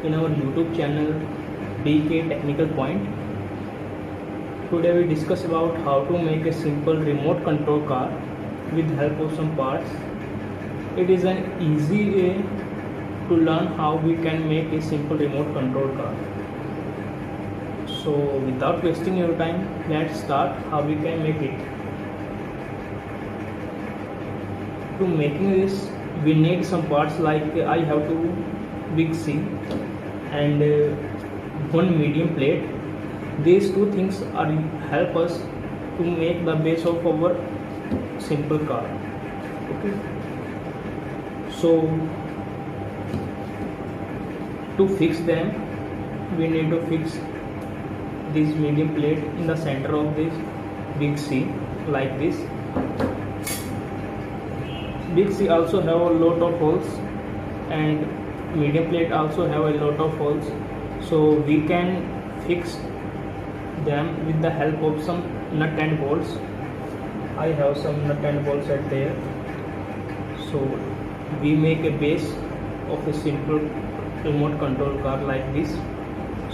in our YouTube channel DK Technical Point. Today we discuss about how to make a simple remote control car with help of some parts. It is an easy way to learn how we can make a simple remote control car. So without wasting your time, let's start how we can make it. To making this, we need some parts like I have two big C and one medium plate. These two things are help us to make the base of our simple car. Okay. So to fix them, we need to fix this medium plate in the center of this big C like this. Big C also have a lot of holes and medium plate also have a lot of holes, so we can fix them with the help of some nut and bolts. I have some nut and bolts at there, so we make a base of a simple remote control car like this.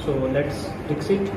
So let's fix it.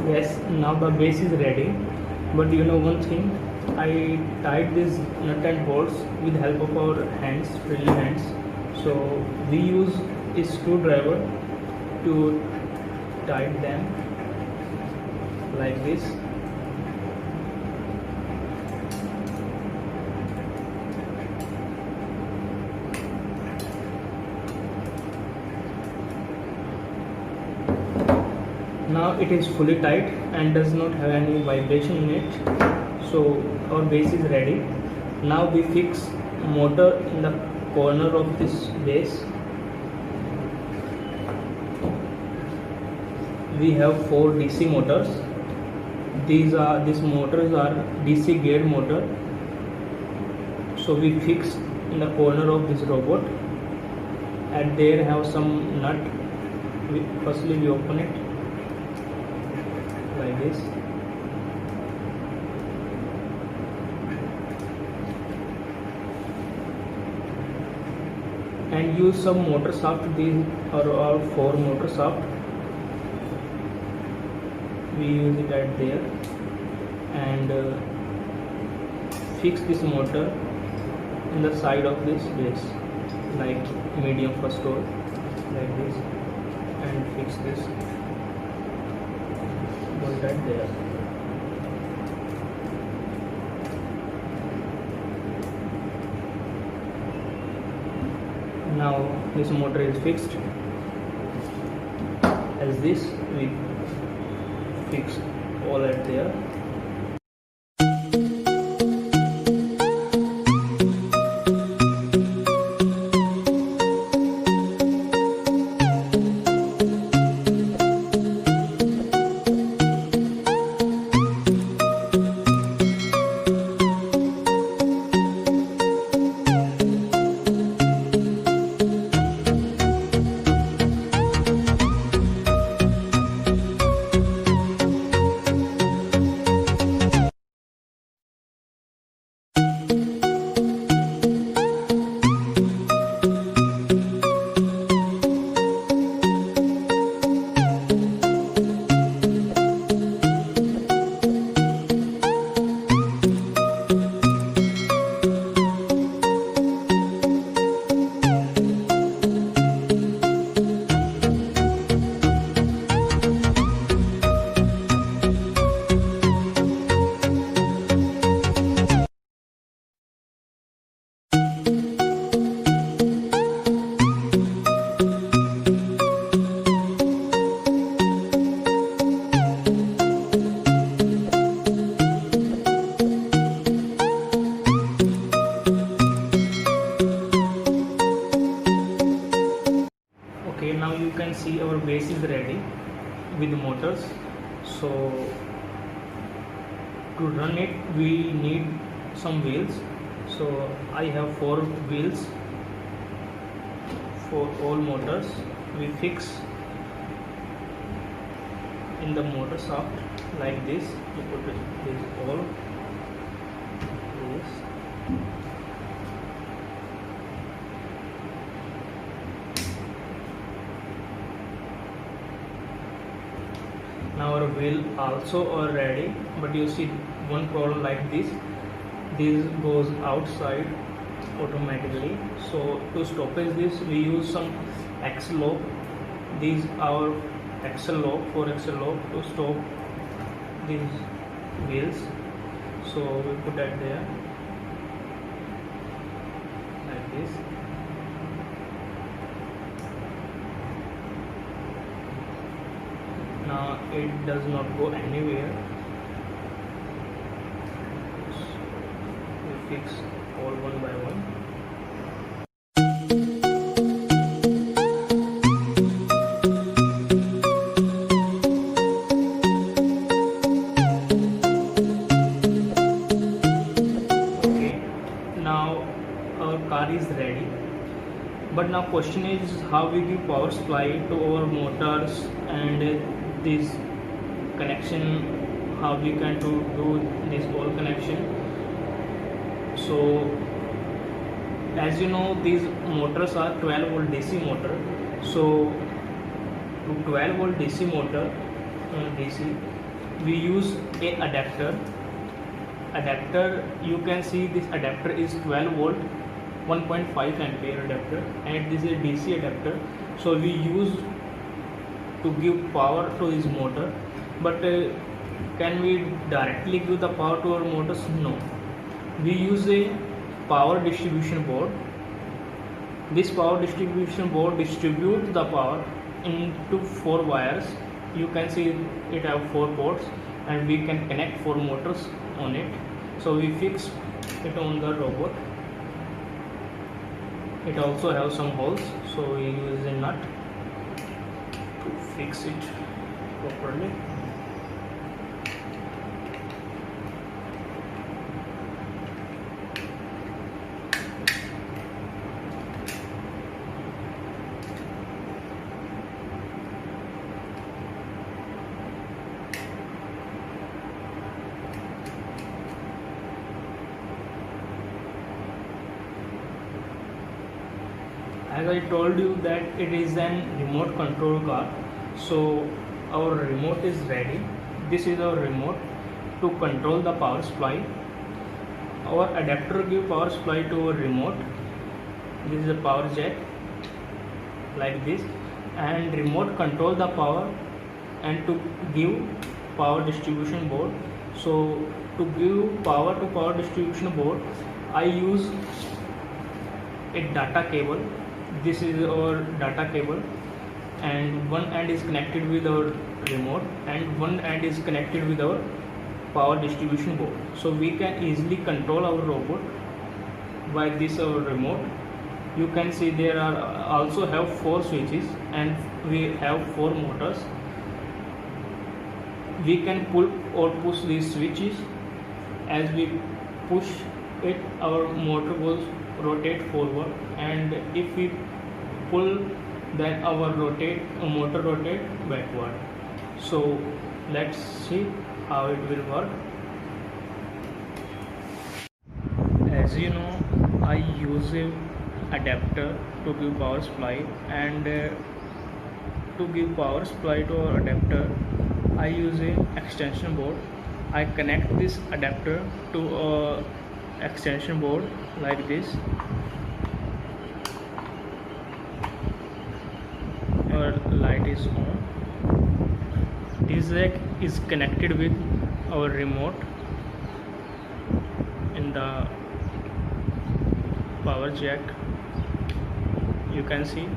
Yes, now the base is ready, but you know one thing, I tied these nut and bolts with help of our hands, friendly hands. So we use a screwdriver to tie them like this. Now it is fully tight and does not have any vibration in it. So our base is ready. Now we fix motor in the corner of this base. We have 4 DC motors. These motors are DC geared motor. So we fix in the corner of this robot, and there have some nut. Firstly we open it like this. And use some motor shaft. These are all 4 motor shaft. We use it at there and fix this motor in the side of this base like medium first hole like this, and fix this bolt at there. Now this motor is fixed as this. We fix all at there. Okay, now you can see our base is ready with motors. So to run it we need some wheels. So I have 4 wheels for all motors. We fix in the motor shaft like this. We put this all this. Now our wheel also are ready, but you see one problem like this goes outside automatically. So to stoppage this we use some exel lock. These are exel lock, for exel lock to stop these wheels. So we put that there like this. Now it does not go anywhere. We fix all one by one. Okay, now our car is ready. But now question is how we give power supply to our motors and this connection, how we can do this whole connection. So as you know, these motors are 12 volt DC motor. So to 12 volt DC motor, DC, we use a adapter. You can see this adapter is 12 volt 1.5 ampere adapter, and this is a DC adapter. So we use to give power to this motor. But can we directly give the power to our motors? No, we use a power distribution board. This power distribution board distributes the power into 4 wires. You can see it have 4 ports, and we can connect 4 motors on it. So we fix it on the robot. It also has some holes, so we use a nut to fix it properly. As I told you that it is an remote control car, so our remote is ready. This is our remote to control the power supply. Our adapter give power supply to our remote. This is a power jack like this, and remote control the power and to give power distribution board. So to give power to power distribution board, I use a data cable. This is our data cable, and one end is connected with our remote and one end is connected with our power distribution board. So we can easily control our robot by this our remote. You can see there are also have 4 switches and we have 4 motors. We can pull or push these switches. As we push it, our motor will rotate forward, and if we pull, then our motor rotate backward. So let's see how it will work. As you know, I use a adapter to give power supply, and to give power supply to our adapter I use a extension board. I connect this adapter to a extension board like this. Our light is on. This jack is connected with our remote in the power jack. You can see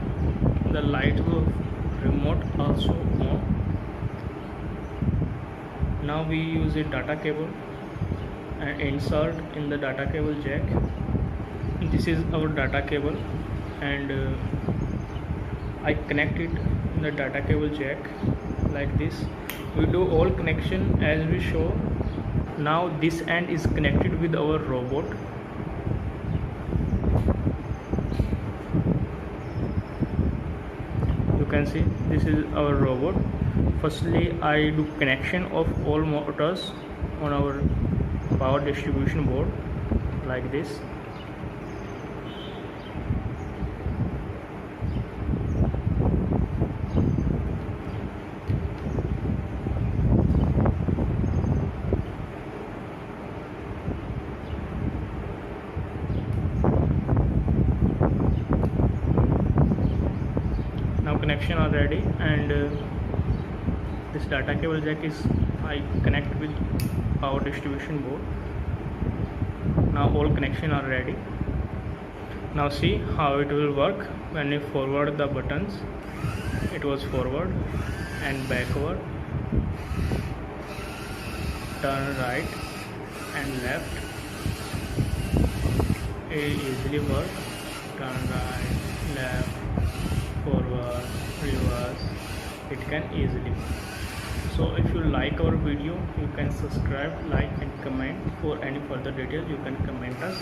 the light of remote also on. Now we use a data cable and insert in the data cable jack. This is our data cable, and I connect it in the data cable jack like this. We do all connection as we show. Now this end is connected with our robot. You can see this is our robot. Firstly, I do connection of all motors on our power distribution board like this. Now connection are ready, and this data cable jack is I connect with power distribution board. Now all connection are ready. Now see how it will work when you forward the buttons. It was forward and backward, turn right and left. It easily work. Turn right, left, forward, reverse. It can easily. So if you like our video, you can subscribe, like and comment. For any further details, you can comment us.